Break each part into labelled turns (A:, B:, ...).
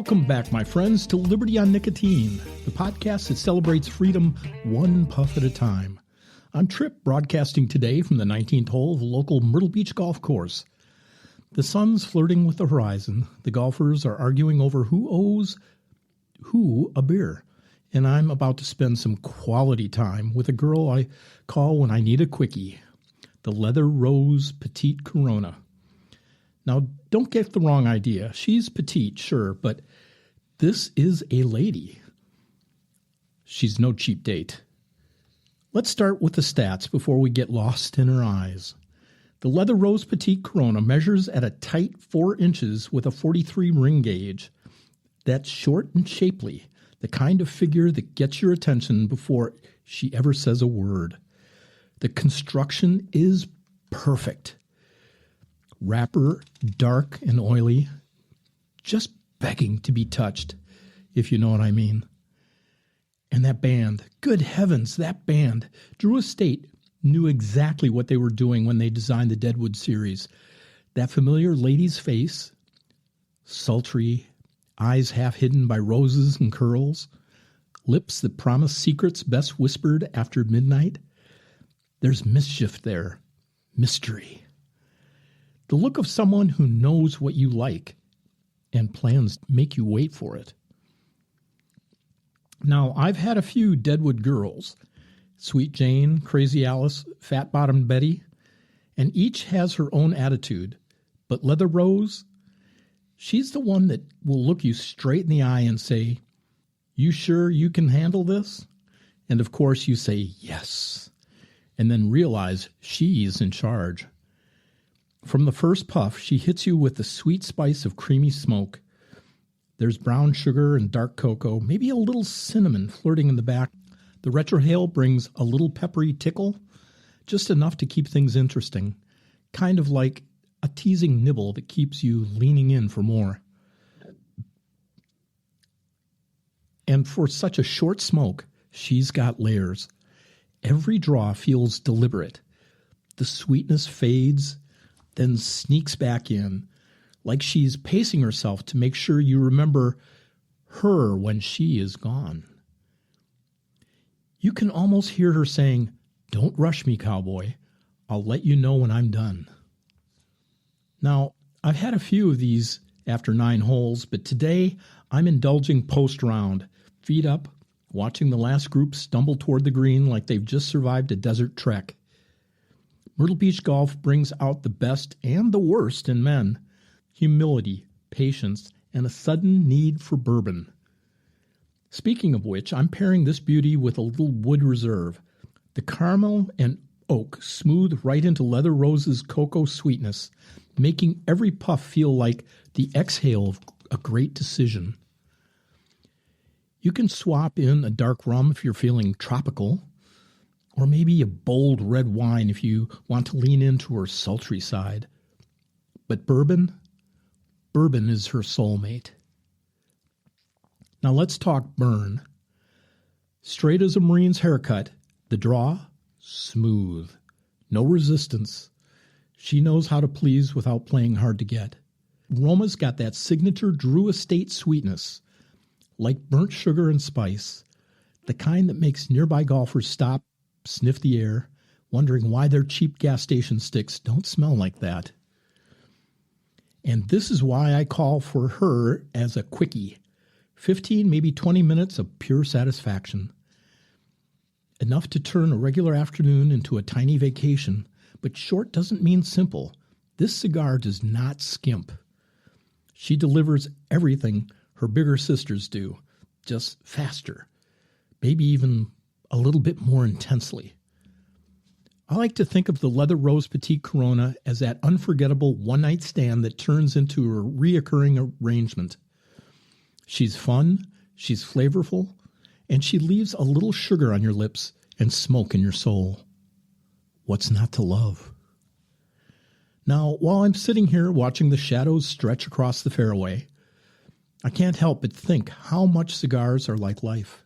A: Welcome back, my friends, to Liberty on Nicotine, the podcast that celebrates freedom one puff at a time. I'm Tripp, broadcasting today from the 19th hole of the local Myrtle Beach golf course. The sun's flirting with the horizon. The golfers are arguing over who owes who a beer. And I'm about to spend some quality time with a girl I call when I need a quickie, the leather Rose Petite Corona. Now, don't get the wrong idea. She's petite, sure, but this is a lady. She's no cheap date. Let's start with the stats before we get lost in her eyes. The leather Rose Petite Corona measures at a tight 4 inches with a 43 ring gauge. That's short and shapely, the kind of figure that gets your attention before she ever says a word. The construction is perfect. Wrapper, dark and oily, just begging to be touched, if you know what I mean. And that band, good heavens, that band. Drew Estate knew exactly what they were doing when they designed the Deadwood Series. That familiar lady's face, sultry, eyes half hidden by roses and curls, lips that promise secrets best whispered after midnight. There's mischief there, mystery. The look of someone who knows what you like and plans to make you wait for it. Now, I've had a few Deadwood girls, Sweet Jane, Crazy Alice, Fat Bottomed Betty, and each has her own attitude. But Leather Rose, she's the one that will look you straight in the eye and say, "You sure you can handle this?" And of course you say yes, and then realize she's in charge. From the first puff, she hits you with the sweet spice of creamy smoke. There's brown sugar and dark cocoa, maybe a little cinnamon flirting in the back. The retrohale brings a little peppery tickle, just enough to keep things interesting, kind of like a teasing nibble that keeps you leaning in for more. And for such a short smoke, she's got layers. Every draw feels deliberate. The sweetness fades, then sneaks back in, like she's pacing herself to make sure you remember her when she is gone. You can almost hear her saying, "Don't rush me, cowboy. I'll let you know when I'm done." Now, I've had a few of these after 9 holes, but today I'm indulging post-round, feet up, watching the last group stumble toward the green like they've just survived a desert trek. Myrtle Beach golf brings out the best and the worst in men. Humility, patience, and a sudden need for bourbon. Speaking of which, I'm pairing this beauty with a little wood reserve. The caramel and oak smooth right into Leather Rose's cocoa sweetness, making every puff feel like the exhale of a great decision. You can swap in a dark rum if you're feeling tropical, or maybe a bold red wine if you want to lean into her sultry side. But bourbon is her soulmate. Now let's talk burn. Straight as a Marine's haircut, the draw, smooth. No resistance. She knows how to please without playing hard to get. Roma's got that signature Drew Estate sweetness, like burnt sugar and spice, the kind that makes nearby golfers stop, sniff the air, wondering why their cheap gas station sticks don't smell like that. And this is why I call for her as a quickie. 15, maybe 20 minutes of pure satisfaction. Enough to turn a regular afternoon into a tiny vacation, but short doesn't mean simple. This cigar does not skimp. She delivers everything her bigger sisters do, just faster, maybe even a little bit more intensely. I like to think of the Leather Rose Petite Corona as that unforgettable one-night stand that turns into a reoccurring arrangement. She's fun, she's flavorful, and she leaves a little sugar on your lips and smoke in your soul. What's not to love? Now, while I'm sitting here watching the shadows stretch across the fairway, I can't help but think how much cigars are like life.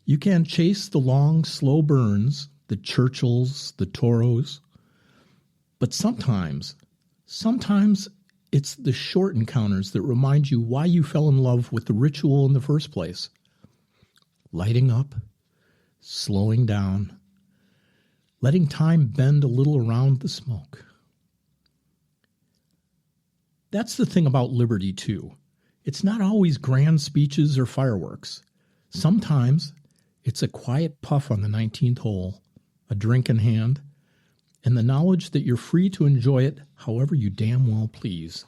A: You can chase the long, slow burns, the Churchills, the Toros, but sometimes it's the short encounters that remind you why you fell in love with the ritual in the first place. Lighting up, slowing down, letting time bend a little around the smoke. That's the thing about liberty, too. It's not always grand speeches or fireworks. Sometimes it's a quiet puff on the 19th hole, a drink in hand, and the knowledge that you're free to enjoy it however you damn well please.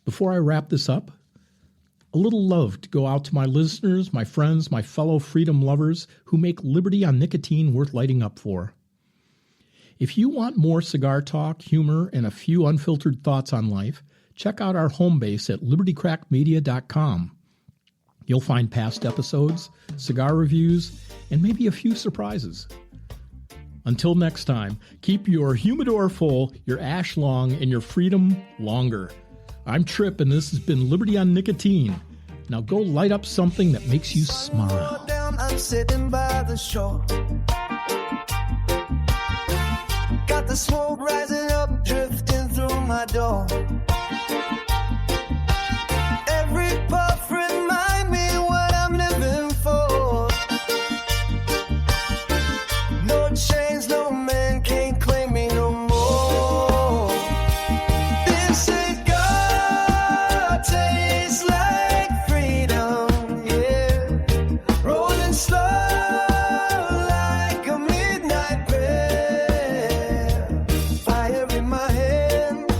A: Before I wrap this up, a little love to go out to my listeners, my friends, my fellow freedom lovers who make liberty on nicotine worth lighting up for. If you want more cigar talk, humor, and a few unfiltered thoughts on life, check out our home base at libertycrackmedia.com. You'll find past episodes, cigar reviews, and maybe a few surprises. Until next time, keep your humidor full, your ash long, and your freedom longer. I'm Tripp, and this has been Liberty on Nicotine. Now go light up something that makes you smile.
B: I'm sitting by the shore. Got the smoke rising up, drifting through my door. Every puff remind me what I'm living for. No chains, no man can't claim me no more. This cigar tastes like freedom, yeah. Rolling slow like a midnight prayer. Fire in my hand,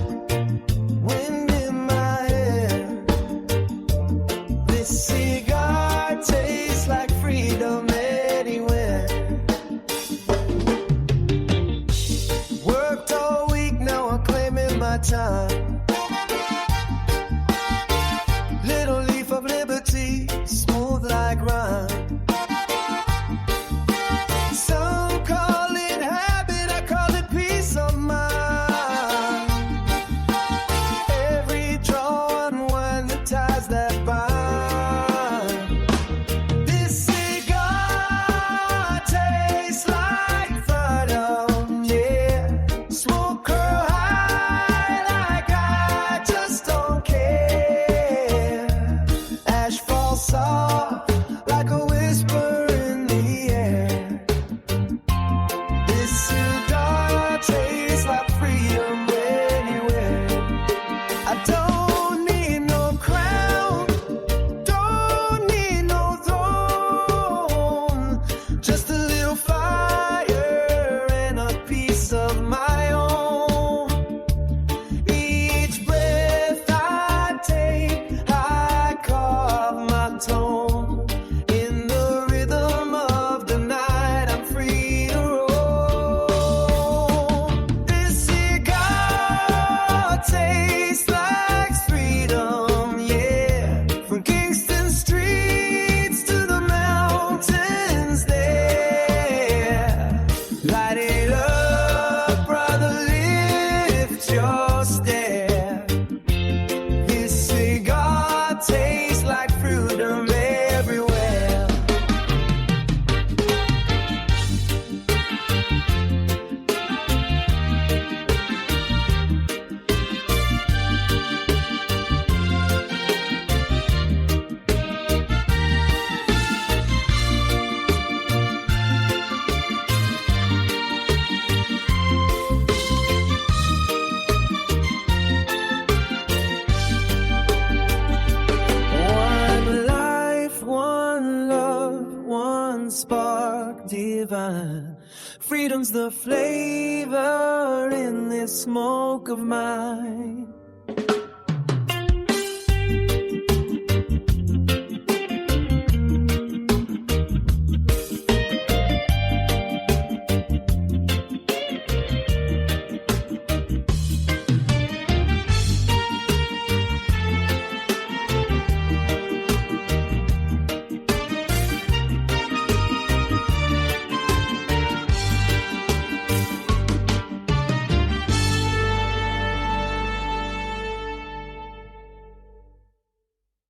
B: wind in my hair. This cigar tastes like freedom anywhere. Worked all week, now I'm claiming my time. Little leaf of liberty, smooth like rhyme. Some call it habit, I call it peace of mind. Every draw unwind the ties that bind. This cigar tastes like freedom, yeah. Smoke her high like I just don't care. Ash falls soft like a whisper in the air. This cigar tastes like freedom anywhere. I don't need no crown, don't need no throne, just a little fire and a piece of my own. Each breath I take, I carve my tone. In the rhythm of the night, I'm free to roll. This cigar tastes like freedom, yeah. From Kingston streets to the mountains there. Light it up, brother, lift your stare. This cigar tastes like freedom everywhere. One life, one love, one spark divine. Freedom's the flavor in this smoke of mine.